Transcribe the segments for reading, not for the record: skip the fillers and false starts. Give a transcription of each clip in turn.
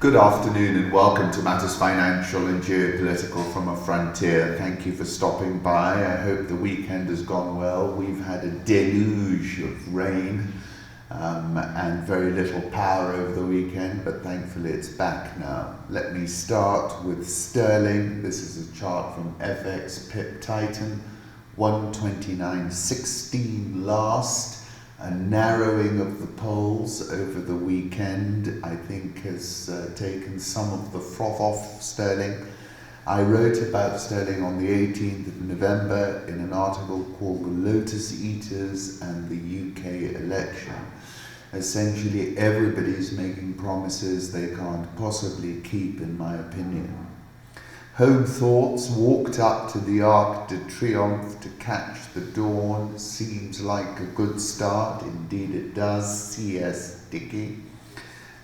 Good afternoon and welcome to Matters Financial and Geopolitical from a Frontier. Thank you for stopping by. I hope the weekend has gone well. We've had a deluge of rain and very little power over the weekend, but thankfully it's back now. Let me start with sterling. This is a chart from FX Pip Titan, 129.16 last. A narrowing of the polls over the weekend, I think, has taken some of the froth off sterling. I wrote about sterling on the 18th of November in an article called The Lotus Eaters and the UK Election. Essentially, everybody's making promises they can't possibly keep, in my opinion. Home Thoughts walked up to the Arc de Triomphe to catch the dawn. Seems like a good start. Indeed it does. C.S. Dickey.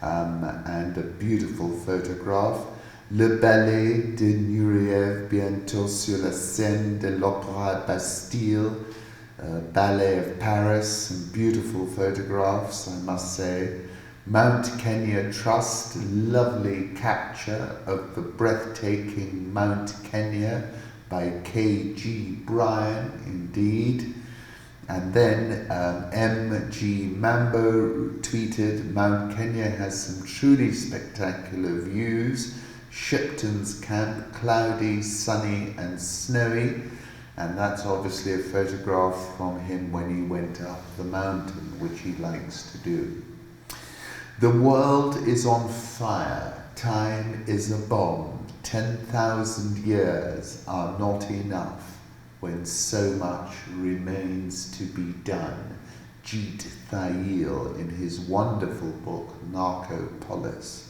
And a beautiful photograph. Le Ballet de Nureyev, bientôt sur la scène de l'Opéra Bastille. Ballet of Paris. Some beautiful photographs, I must say. Mount Kenya Trust, lovely capture of the breathtaking Mount Kenya by K.G. Bryan, indeed. And then M.G. Mambo tweeted, Mount Kenya has some truly spectacular views. Shipton's Camp, cloudy, sunny and snowy. And that's obviously a photograph from him when he went up the mountain, which he likes to do. The world is on fire. Time is a bomb. 10,000 years are not enough when so much remains to be done. Jeet Thayil in his wonderful book, Narcopolis.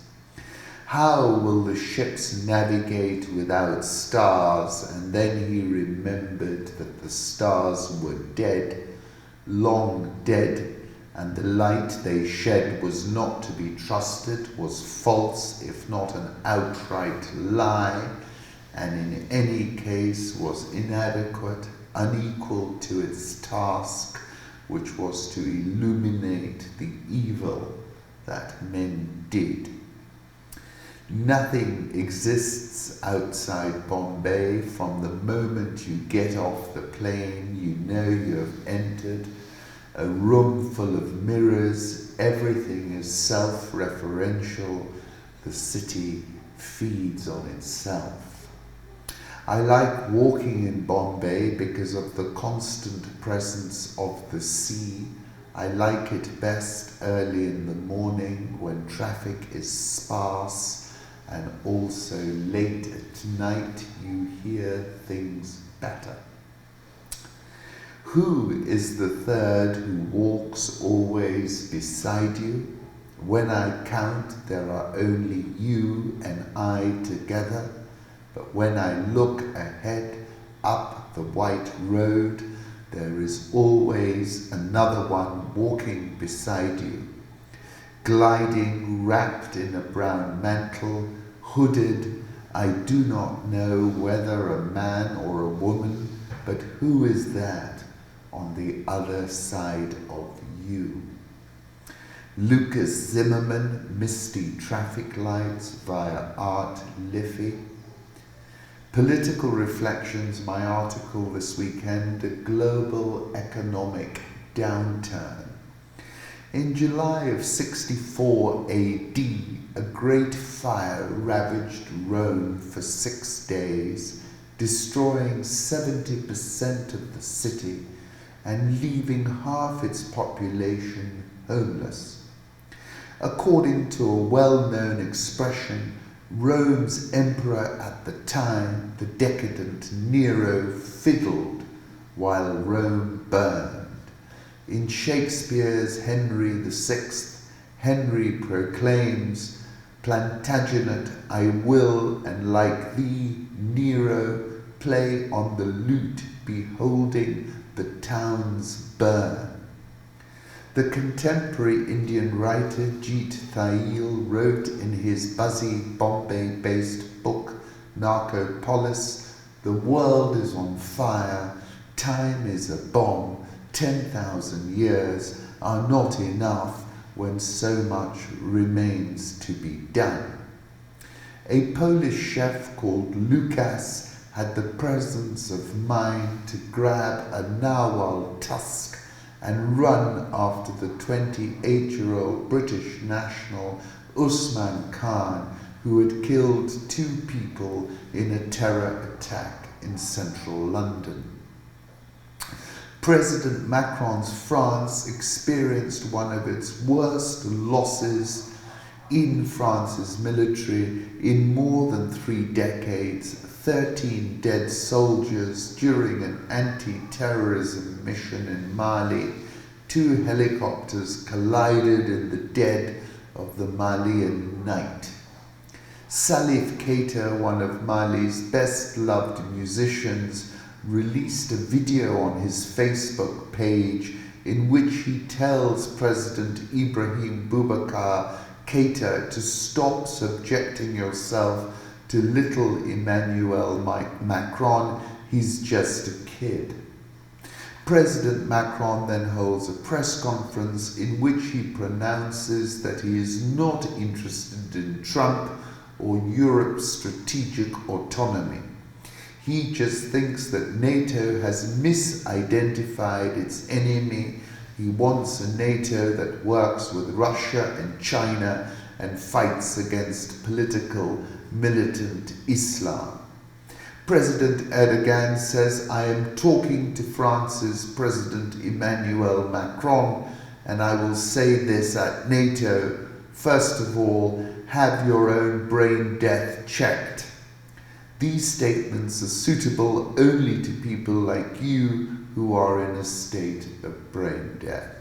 How will the ships navigate without stars? And then he remembered that the stars were dead, long dead, and the light they shed was not to be trusted, was false, if not an outright lie, and in any case was inadequate, unequal to its task, which was to illuminate the evil that men did. Nothing exists outside Bombay. From the moment you get off the plane, you know you have entered a room full of mirrors. Everything is self-referential. The city feeds on itself. I like walking in Bombay because of the constant presence of the sea. I like it best early in the morning when traffic is sparse, and also late at night you hear things better. Who is the third who walks always beside you? When I count, there are only you and I together. But when I look ahead, up the white road, there is always another one walking beside you. Gliding, wrapped in a brown mantle, hooded, I do not know whether a man or a woman, but who is that on the other side of you? Lukasz Zimmermann, Misty Traffic Lights via Art Liffey. Political Reflections, my article this weekend, The Global Economic Downturn. In July of 64 AD, a great fire ravaged Rome for 6 days, destroying 70% of the city and leaving half its population homeless. According to a well-known expression, Rome's emperor at the time, the decadent Nero, fiddled while Rome burned. In Shakespeare's Henry VI, Henry proclaims, Plantagenet I will, and like thee, Nero, play on the lute, beholding the towns burn. The contemporary Indian writer Jeet Thayil wrote in his buzzy Bombay-based book Narcopolis, the world is on fire, time is a bomb, 10,000 years are not enough when so much remains to be done. A Polish chef called Lukasz had the presence of mind to grab a narwhal tusk and run after the 28-year-old British national Usman Khan, who had killed 2 people in a terror attack in central London. President Macron's France experienced one of its worst losses in France's military in more than 3 decades, 13 dead soldiers during an anti-terrorism mission in Mali. 2 helicopters collided in the dead of the Malian night. Salif Keita, one of Mali's best-loved musicians, released a video on his Facebook page in which he tells President Ibrahim Boubacar Keita to stop subjecting yourself to little Emmanuel Macron, he's just a kid. President Macron then holds a press conference in which he pronounces that he is not interested in Trump or Europe's strategic autonomy. He just thinks that NATO has misidentified its enemy. He wants a NATO that works with Russia and China and fights against political militant Islam. President Erdogan says, I am talking to France's President Emmanuel Macron, and I will say this at NATO. First of all, have your own brain death checked. These statements are suitable only to people like you who are in a state of brain death.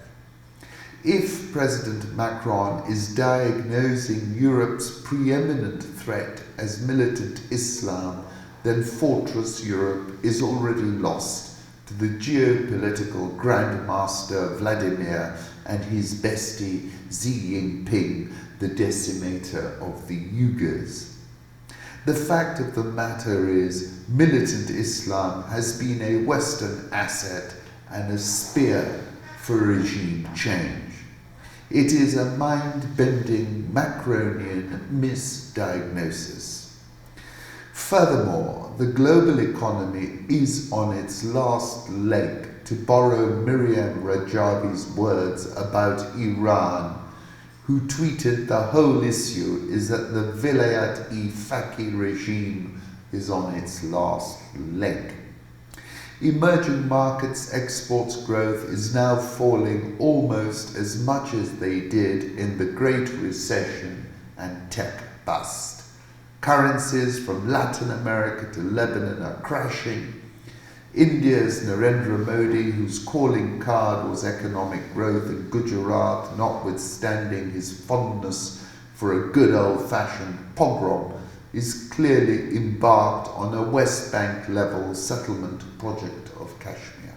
If President Macron is diagnosing Europe's preeminent threat as militant Islam, then Fortress Europe is already lost to the geopolitical grandmaster Vladimir and his bestie Xi Jinping, the decimator of the Uyghurs. The fact of the matter is, militant Islam has been a Western asset and a spear for regime change. It is a mind-bending Macronian misdiagnosis. Furthermore, the global economy is on its last leg, to borrow Miriam Rajavi's words about Iran, who tweeted the whole issue is that the Vilayat-e-Faqih regime is on its last leg. Emerging markets exports growth is now falling almost as much as they did in the Great Recession and tech bust. Currencies from Latin America to Lebanon are crashing. India's Narendra Modi, whose calling card was economic growth in Gujarat, notwithstanding his fondness for a good old-fashioned pogrom, is clearly embarked on a West Bank-level settlement project of Kashmir.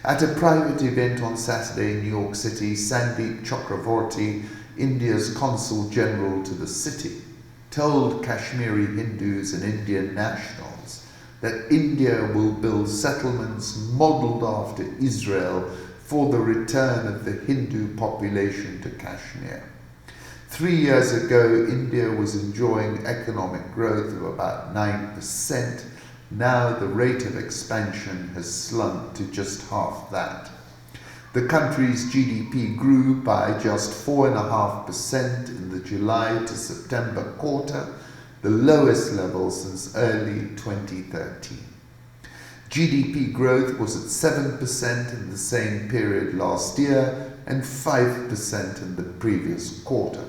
At a private event on Saturday in New York City, Sandeep Chakravorty, India's Consul General to the city, told Kashmiri Hindus and Indian nationals that India will build settlements modelled after Israel for the return of the Hindu population to Kashmir. 3 years ago, India was enjoying economic growth of about 9%. Now the rate of expansion has slumped to just half that. The country's GDP grew by just 4.5% in the July to September quarter, the lowest level since early 2013. GDP growth was at 7% in the same period last year and 5% in the previous quarter.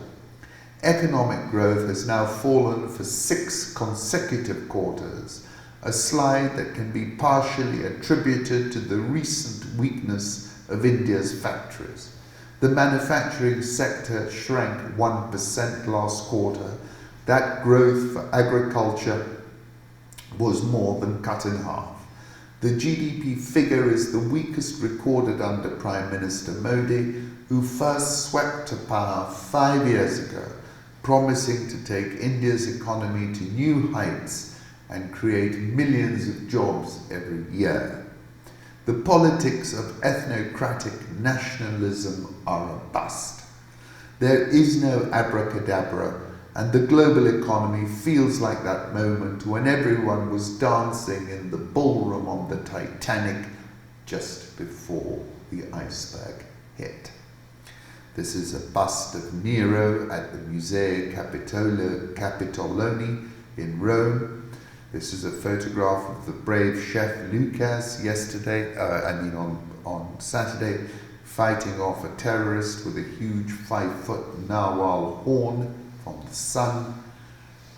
Economic growth has now fallen for 6 consecutive quarters, a slide that can be partially attributed to the recent weakness of India's factories. The manufacturing sector shrank 1% last quarter. That growth for agriculture was more than cut in half. The GDP figure is the weakest recorded under Prime Minister Modi, who first swept to power 5 years ago, promising to take India's economy to new heights and create millions of jobs every year. The politics of ethnocratic nationalism are a bust. There is no abracadabra, And the global economy feels like that moment when everyone was dancing in the ballroom on the Titanic just before the iceberg hit. This is a bust of Nero at the Museo Capitoloni in Rome. This is a photograph of the brave chef Lukasz on Saturday, fighting off a terrorist with a huge 5-foot narwhal horn from the sun.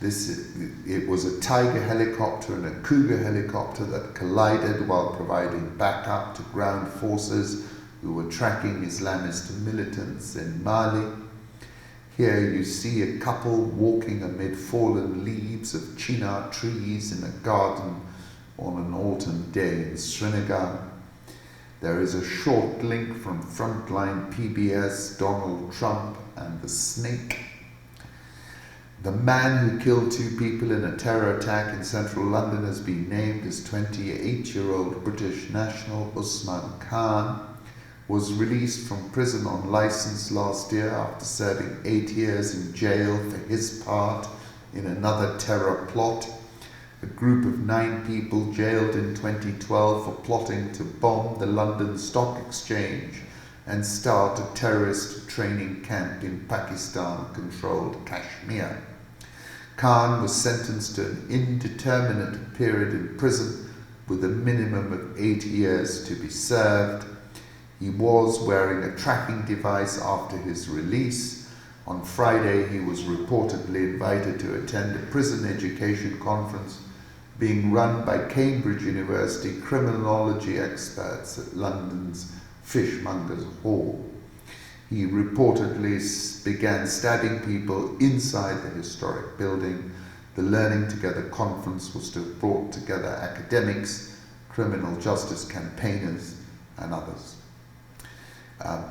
It was a Tiger helicopter and a Cougar helicopter that collided while providing backup to ground forces who were tracking Islamist militants in Mali. Here you see a couple walking amid fallen leaves of chinar trees in a garden on an autumn day in Srinagar. There is a short link from Frontline PBS, Donald Trump and the snake. The man who killed 2 people in a terror attack in central London has been named as 28-year-old British national Usman Khan, was released from prison on license last year after serving 8 years in jail for his part in another terror plot. A group of 9 people jailed in 2012 for plotting to bomb the London Stock Exchange and start a terrorist training camp in Pakistan-controlled Kashmir. Khan was sentenced to an indeterminate period in prison with a minimum of 8 years to be served. He was wearing a tracking device after his release. On Friday, he was reportedly invited to attend a prison education conference being run by Cambridge University criminology experts at London's Fishmongers Hall. He reportedly began stabbing people inside the historic building. The Learning Together conference was to have brought together academics, criminal justice campaigners, and others.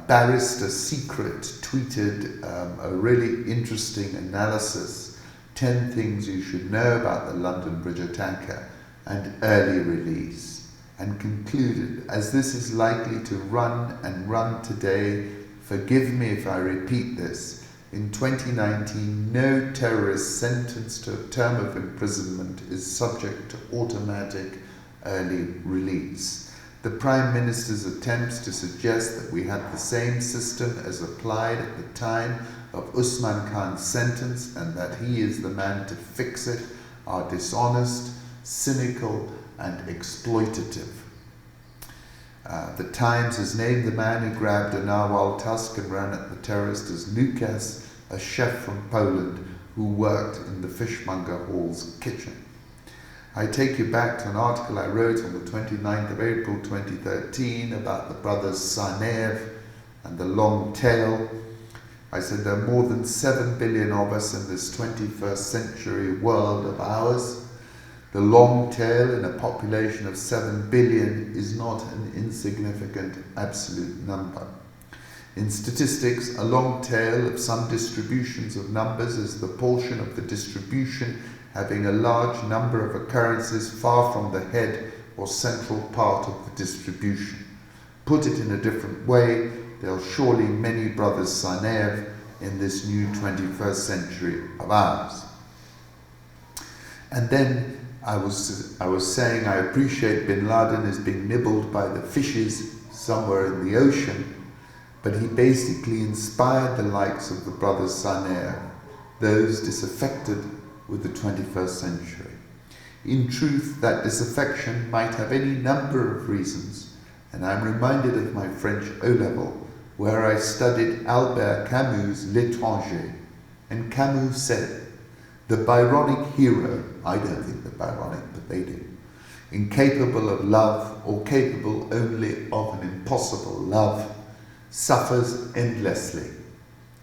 Barrister Secret tweeted a really interesting analysis, 10 things you should know about the London Bridge attacker and early release, and concluded, as this is likely to run today, forgive me if I repeat this, in 2019 no terrorist sentenced to a term of imprisonment is subject to automatic early release. The Prime Minister's attempts to suggest that we had the same system as applied at the time of Usman Khan's sentence and that he is the man to fix it are dishonest, cynical, and exploitative. The Times has named the man who grabbed a narwhal tusk and ran at the terrorist as Lukasz, a chef from Poland who worked in the Fishmonger Hall's kitchen. I take you back to an article I wrote on the 29th of April 2013 about the Brothers Tsarnaev and the long tail. I said there are more than 7 billion of us in this 21st century world of ours. The long tail in a population of 7 billion is not an insignificant absolute number. In statistics, a long tail of some distributions of numbers is the portion of the distribution having a large number of occurrences far from the head or central part of the distribution. Put it in a different way, there are surely many Brothers Tsarnaev in this new 21st century of ours. And then I was saying I appreciate bin Laden is being nibbled by the fishes somewhere in the ocean, but he basically inspired the likes of the Brothers Tsarnaev, those disaffected with the 21st century. In truth, that disaffection might have any number of reasons, and I'm reminded of my French O-level, where I studied Albert Camus' L'Étranger, and Camus said, the byronic hero, I don't think they're byronic, but they do, incapable of love or capable only of an impossible love, suffers endlessly.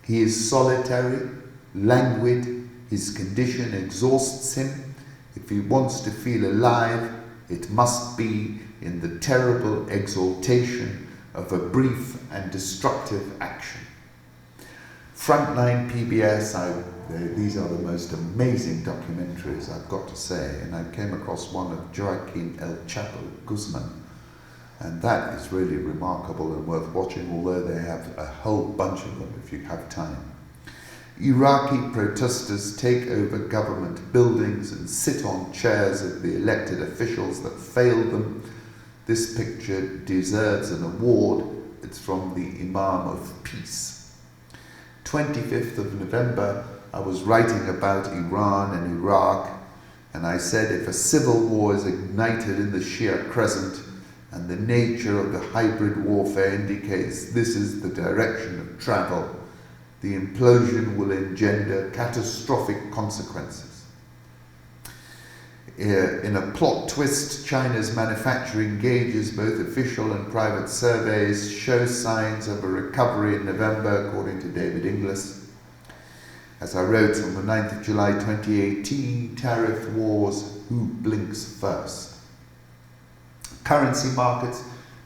He is solitary, languid, his condition exhausts him. If he wants to feel alive, it must be in the terrible exaltation of a brief and destructive action. Frontline PBS, these are the most amazing documentaries, I've got to say, and I came across one of Joaquin El Chapo Guzman, and that is really remarkable and worth watching, although they have a whole bunch of them if you have time. Iraqi protestors take over government buildings and sit on chairs of the elected officials that failed them. This picture deserves an award. It's from the Imam of Peace. 25th of November, I was writing about Iran and Iraq, and I said if a civil war is ignited in the Shia Crescent, and the nature of the hybrid warfare indicates this is the direction of travel, the implosion will engender catastrophic consequences. In a plot twist, China's manufacturing gauges, both official and private surveys, show signs of a recovery in November, according to David Inglis. As I wrote on the 9th of July 2018, tariff wars, who blinks first? Currency markets,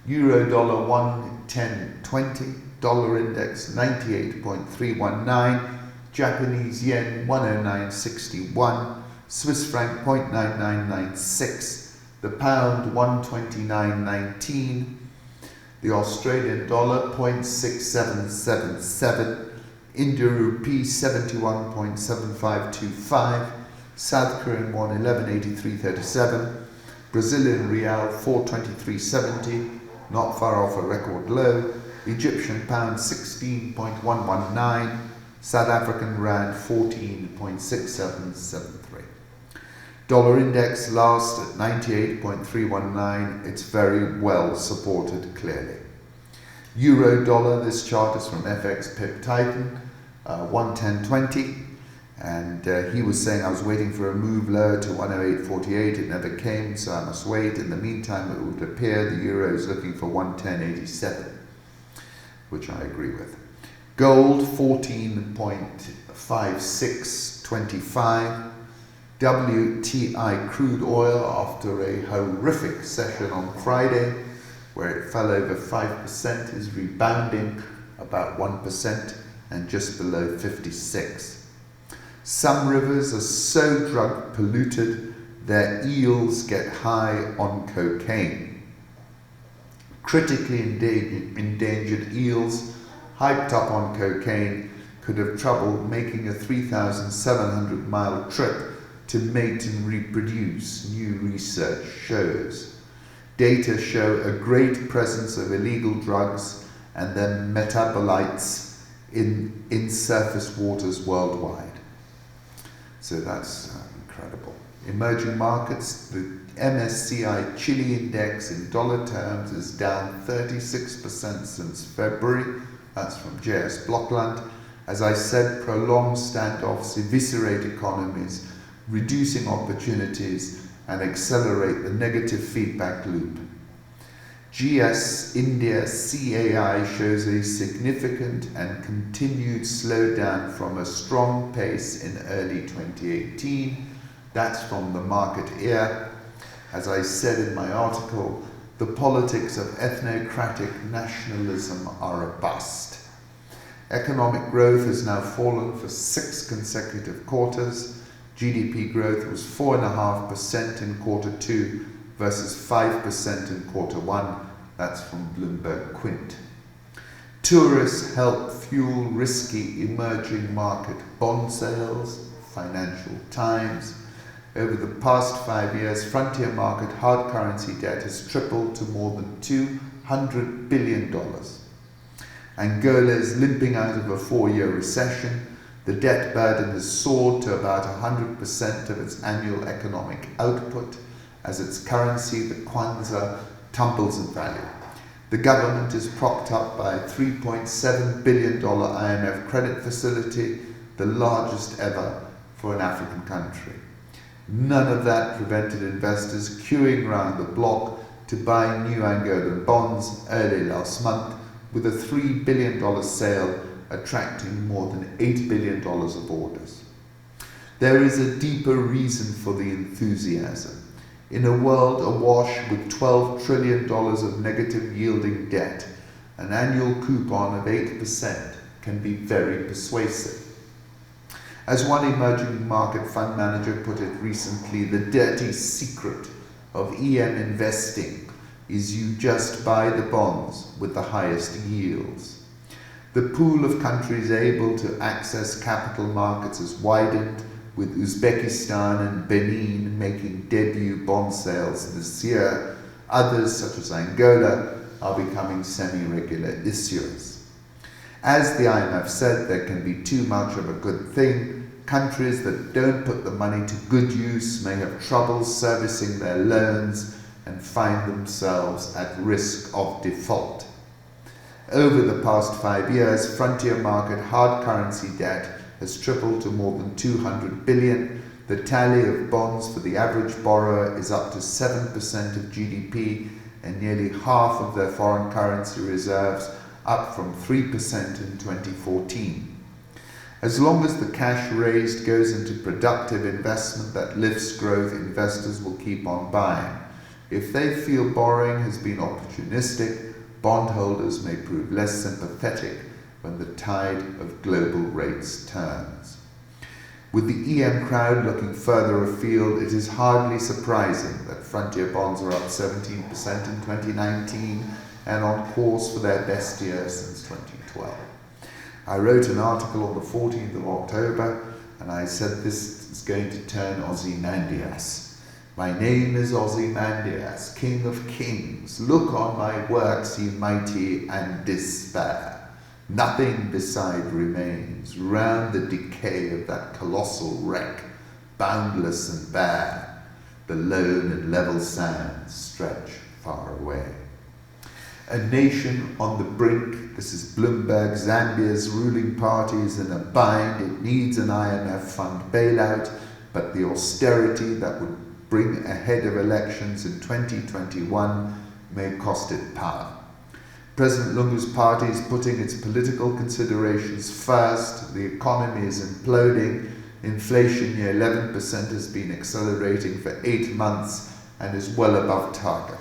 euro dollar 110.20, dollar index 98.319, Japanese yen 109.61, Swiss franc 0.9996, the pound 129.19, the Australian dollar 0.6777, Indian rupee 71.7525, South Korean won 11.8337, Brazilian real 423.70, not far off a record low, Egyptian pound 16.119, South African rand 14.6773. Dollar index last at 98.319, it's very well supported clearly. Euro dollar, this chart is from FX Pip Titan, 110.20. And he was saying I was waiting for a move lower to 108.48. It never came, so I must wait. In the meantime, it would appear the euro is looking for 110.87, which I agree with. Gold 14.5625. WTI crude oil, after a horrific session on Friday, where it fell over 5%, is rebounding about 1% and just below 56. Some rivers are so drug polluted their eels get high on cocaine. Critically endangered eels, hyped up on cocaine, could have trouble making a 3,700-mile trip to mate and reproduce, new research shows. Data show a great presence of illegal drugs and their metabolites in surface waters worldwide. So that's incredible. Emerging markets, the MSCI Chile index in dollar terms is down 36% since February. That's from JS Blockland. As I said, prolonged standoffs eviscerate economies, reducing opportunities and accelerate the negative feedback loop. GS India CAI shows a significant and continued slowdown from a strong pace in early 2018. That's from the market ear. As I said in my article, the politics of ethnocratic nationalism are a bust. Economic growth has now fallen for 6 consecutive quarters. GDP growth was 4.5% in quarter 2 versus 5% in quarter 1. That's from Bloomberg Quint. Tourists help fuel risky emerging market bond sales, Financial Times. Over the past 5 years, frontier market hard currency debt has tripled to more than $200 billion. Angola is limping out of a 4-year recession. The debt burden has soared to about 100% of its annual economic output as its currency, the kwanza, tumbles in value. The government is propped up by a $3.7 billion IMF credit facility, the largest ever for an African country. None of that prevented investors queuing round the block to buy new Angolan bonds early last month, with a $3 billion sale attracting more than $8 billion of orders. There is a deeper reason for the enthusiasm. In a world awash with $12 trillion of negative yielding debt, an annual coupon of 8% can be very persuasive. As one emerging market fund manager put it recently, the dirty secret of EM investing is you just buy the bonds with the highest yields. The pool of countries able to access capital markets has widened, with Uzbekistan and Benin making debut bond sales this year. Others, such as Angola, are becoming semi-regular issuers. As the IMF said, there can be too much of a good thing. Countries that don't put the money to good use may have trouble servicing their loans and find themselves at risk of default. Over the past 5 years, frontier market hard currency debt has tripled to more than 200 billion. The tally of bonds for the average borrower is up to 7% of GDP and nearly half of their foreign currency reserves, up from 3% in 2014. As long as the cash raised goes into productive investment that lifts growth, investors will keep on buying. If they feel borrowing has been opportunistic, bondholders may prove less sympathetic when the tide of global rates turns. With the EM crowd looking further afield, it is hardly surprising that frontier bonds are up 17% in 2019 and on course for their best year since 2012. I wrote an article on the 14th of October and I said this is going to turn Ozymandias. My name is Ozymandias, King of Kings. Look on my works, ye mighty, and despair. Nothing beside remains, round the decay of that colossal wreck, boundless and bare, the lone and level sands stretch far away. A nation on the brink, this is Bloomberg, Zambia's ruling party is in a bind, it needs an IMF fund bailout, but the austerity that would bring ahead of elections in 2021 may cost it power. President Lungu's party is putting its political considerations first. The economy is imploding. Inflation near 11% has been accelerating for 8 months and is well above target.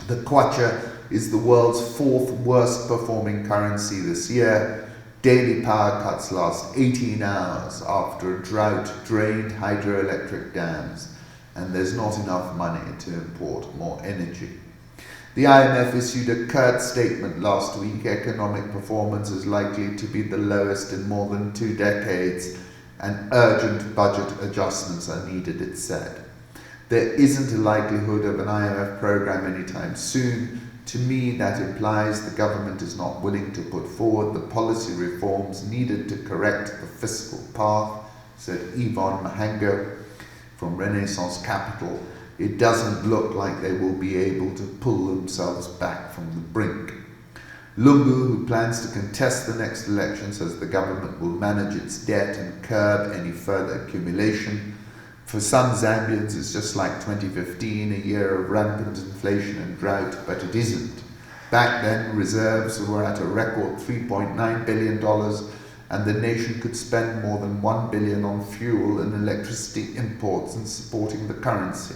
The kwacha is the world's 4th worst performing currency this year. Daily power cuts last 18 hours after a drought drained hydroelectric dams, and there's not enough money to import more energy. The IMF issued a curt statement last week. Economic performance is likely to be the lowest in more than 2 decades, and urgent budget adjustments are needed, it said. There isn't a likelihood of an IMF program anytime soon. To me, that implies the government is not willing to put forward the policy reforms needed to correct the fiscal path, said Yvonne Mahango from Renaissance Capital. It doesn't look like they will be able to pull themselves back from the brink. Lungu, who plans to contest the next election, says the government will manage its debt and curb any further accumulation. For some Zambians, it's just like 2015, a year of rampant inflation and drought, but it isn't. Back then, reserves were at a record $3.9 billion, and the nation could spend more than $1 billion on fuel and electricity imports and supporting the currency.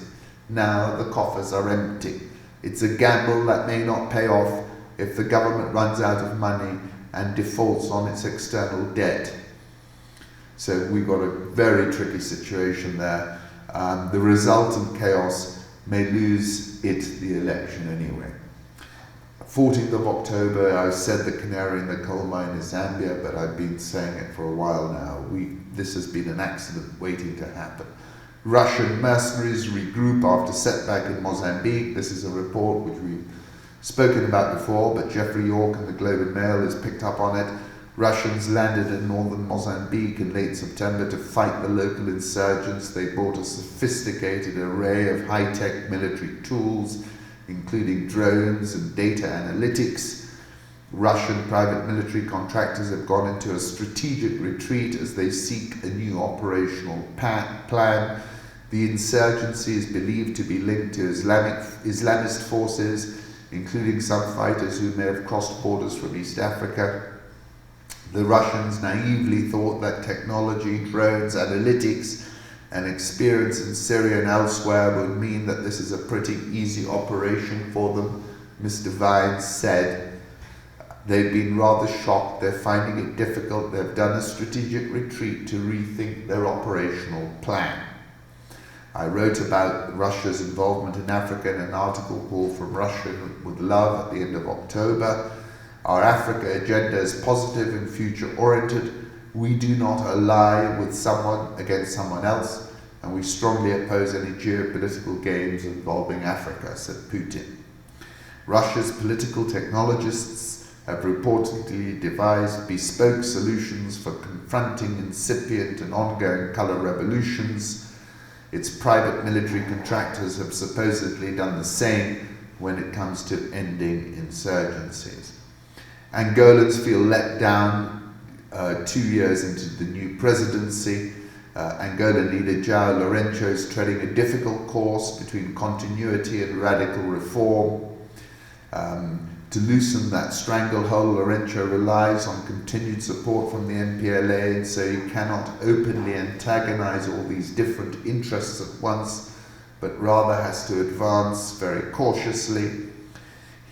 Now the coffers are empty. It's a gamble that may not pay off if the government runs out of money and defaults on its external debt. So we've got a very tricky situation there. The resultant chaos may lose it the election anyway. 14th of October, I said the canary in the coal mine is Zambia, but I've been saying it for a while now. This has been an accident waiting to happen. Russian mercenaries regroup after setback in Mozambique. This is a report which we've spoken about before, but Jeffrey York and the Globe and Mail has picked up on it. Russians landed in northern Mozambique in late September to fight the local insurgents. They brought a sophisticated array of high-tech military tools, including drones and data analytics. Russian private military contractors have gone into a strategic retreat as they seek a new operational plan. The insurgency is believed to be linked to Islamist forces, including some fighters who may have crossed borders from East Africa. The Russians naively thought that technology, drones, analytics, and experience in Syria and elsewhere would mean that this is a pretty easy operation for them. Mr. Vines said they've been rather shocked, they're finding it difficult, they've done a strategic retreat to rethink their operational plan. I wrote about Russia's involvement in Africa in an article called From Russia with Love at the end of October. Our Africa agenda is positive and future-oriented. We do not ally with someone against someone else, and we strongly oppose any geopolitical games involving Africa, said Putin. Russia's political technologists have reportedly devised bespoke solutions for confronting incipient and ongoing colour revolutions. Its private military contractors have supposedly done the same when it comes to ending insurgencies. Angolans feel let down 2 years into the new presidency. Angolan leader João Lourenço is treading a difficult course between continuity and radical reform. To loosen that stranglehold, Lourenço relies on continued support from the MPLA, and so he cannot openly antagonize all these different interests at once, but rather has to advance very cautiously.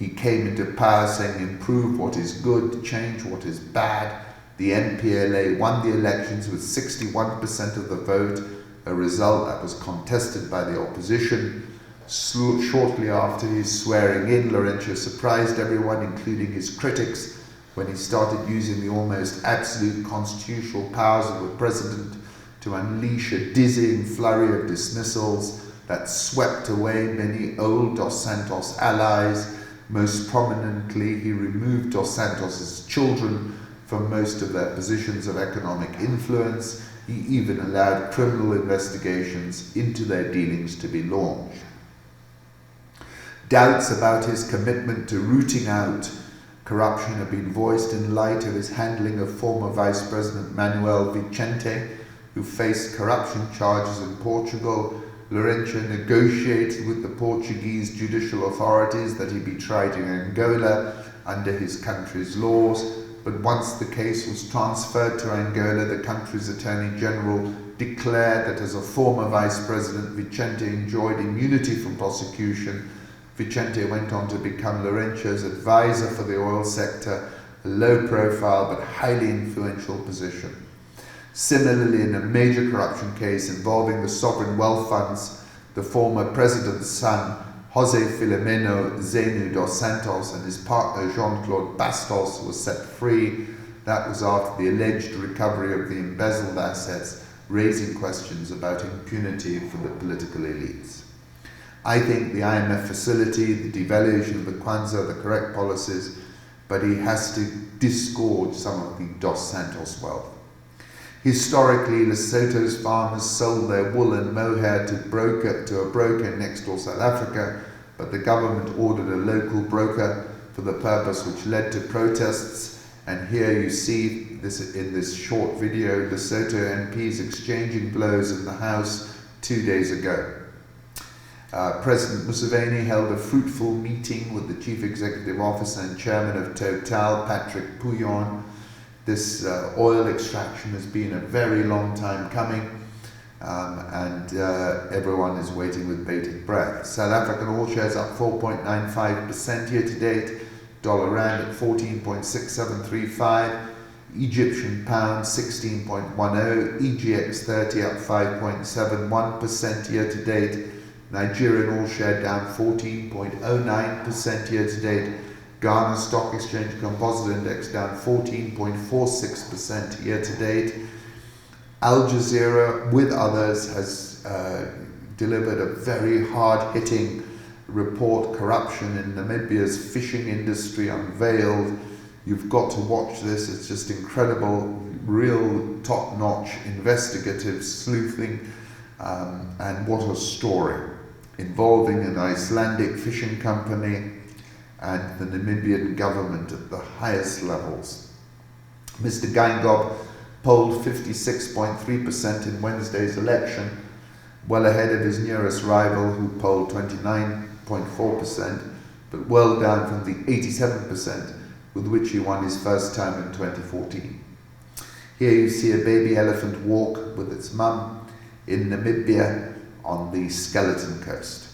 He came into power saying, improve what is good, change what is bad. The MPLA won the elections with 61% of the vote, a result that was contested by the opposition. Shortly after his swearing in, Lourenço surprised everyone, including his critics, when he started using the almost absolute constitutional powers of a president to unleash a dizzying flurry of dismissals that swept away many old Dos Santos allies. Most prominently, he removed Dos Santos's children from most of their positions of economic influence. He even allowed criminal investigations into their dealings to be launched. Doubts about his commitment to rooting out corruption have been voiced in light of his handling of former Vice President Manuel Vicente, who faced corruption charges in Portugal. Lourenço negotiated with the Portuguese judicial authorities that he be tried in Angola under his country's laws, but once the case was transferred to Angola, the country's Attorney General declared that as a former Vice President, Vicente enjoyed immunity from prosecution. Vicente went on to become Lourenço's advisor for the oil sector, a low-profile but highly influential position. Similarly, in a major corruption case involving the sovereign wealth funds, the former president's son, José Filomeno Zenu dos Santos, and his partner Jean-Claude Bastos were set free. That was after the alleged recovery of the embezzled assets, raising questions about impunity for the political elites. I think the IMF facility, the devaluation of the Kwanza, are the correct policies, but he has to disgorge some of the Dos Santos wealth. Historically, Lesotho's farmers sold their wool and mohair to a broker next door South Africa, but the government ordered a local broker for the purpose, which led to protests. And here you see this in this short video, Lesotho MPs exchanging blows in the House 2 days ago. President Museveni held a fruitful meeting with the Chief Executive Officer and Chairman of Total, Patrick Pouyon. This oil extraction has been a very long time coming, and everyone is waiting with bated breath. South African oil shares up 4.95% year to date, dollar rand at 14.6735, Egyptian pound 16.10, EGX 30 up 5.71% year to date, Nigerian all share down 14.09% year to date, Ghana Stock Exchange Composite Index down 14.46% year to date. Al Jazeera, with others, has delivered a very hard-hitting report, Corruption in Namibia's Fishing Industry Unveiled. You've got to watch this, it's just incredible, real top-notch investigative sleuthing, and what a story, involving an Icelandic fishing company and the Namibian government at the highest levels. Mr. Geingob polled 56.3% in Wednesday's election, well ahead of his nearest rival, who polled 29.4%, but well down from the 87% with which he won his first term in 2014. Here you see a baby elephant walk with its mum in Namibia on the Skeleton Coast.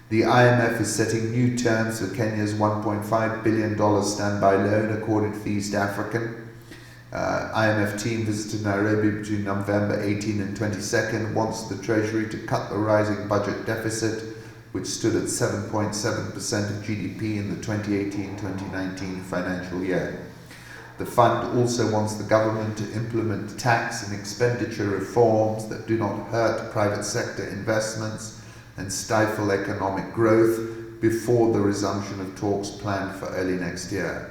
The IMF is setting new terms for Kenya's $1.5 billion standby loan, according to the East African. IMF team visited Nairobi between November 18 and 22nd, wants the Treasury to cut the rising budget deficit which stood at 7.7% of GDP in the 2018-2019 financial year. The fund also wants the government to implement tax and expenditure reforms that do not hurt private sector investments and stifle economic growth before the resumption of talks planned for early next year.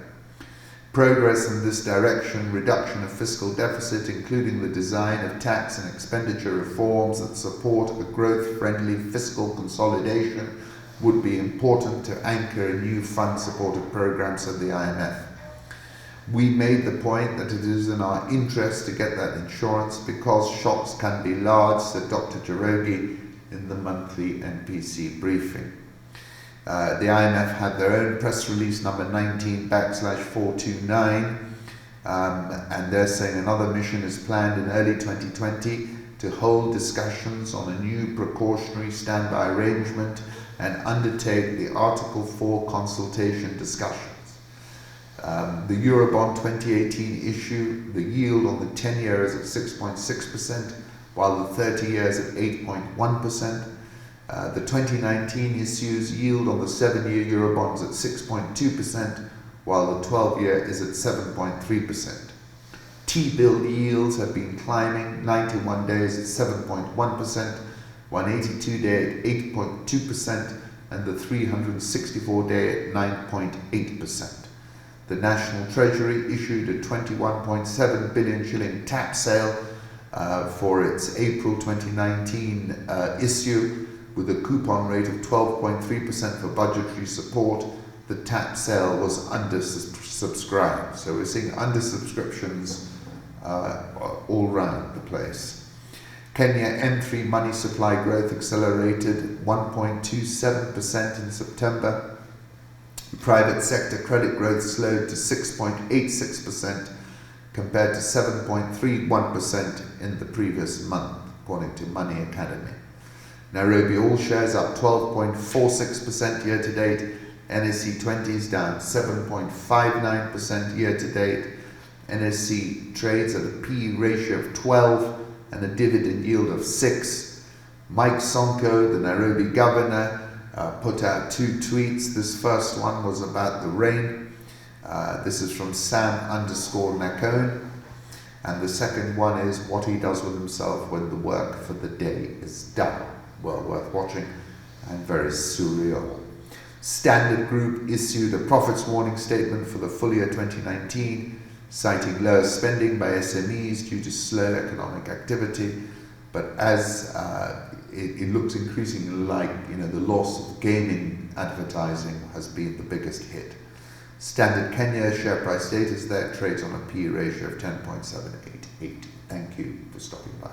Progress in this direction, reduction of fiscal deficit, including the design of tax and expenditure reforms that support a growth-friendly fiscal consolidation, would be important to anchor a new fund-supported program, said the IMF. We made the point that it is in our interest to get that insurance because shocks can be large, said Dr. Jarogi in the monthly NPC briefing. The IMF had their own press release number 19/429, and they're saying another mission is planned in early 2020 to hold discussions on a new precautionary standby arrangement and undertake the Article 4 consultation discussions. The Eurobond 2018 issue, the yield on the 10-year is at 6.6%, while the 30-year is at 8.1%. The 2019 issues yield on the 7-year Eurobonds at 6.2%, while the 12-year is at 7.3%. T-bill yields have been climbing, 91 days at 7.1%, 182-day at 8.2%, and the 364-day at 9.8%. The National Treasury issued a 21.7 billion shilling tap sale for its April 2019 issue, with a coupon rate of 12.3% for budgetary support. The tap sale was undersubscribed. So we're seeing undersubscriptions all around the place. Kenya M3 money supply growth accelerated 1.27% in September. Private sector credit growth slowed to 6.86% compared to 7.31% in the previous month, according to Money Academy. Nairobi All Shares up 12.46% year to date. NSE20 is down 7.59% year to date. NSE trades at a P ratio of 12 and a dividend yield of 6. Mike Sonko, the Nairobi governor, put out 2 tweets. This first one was about the rain. This is from Sam_Nakone. And the second one is what he does with himself when the work for the day is done. Well worth watching and very surreal. Standard Group issued a profits warning statement for the full year 2019, citing lower spending by SMEs due to slow economic activity. But as it looks increasingly like the loss of gaming advertising has been the biggest hit. Standard Kenya share price data is there, trades on a P ratio of 10.788. Thank you for stopping by.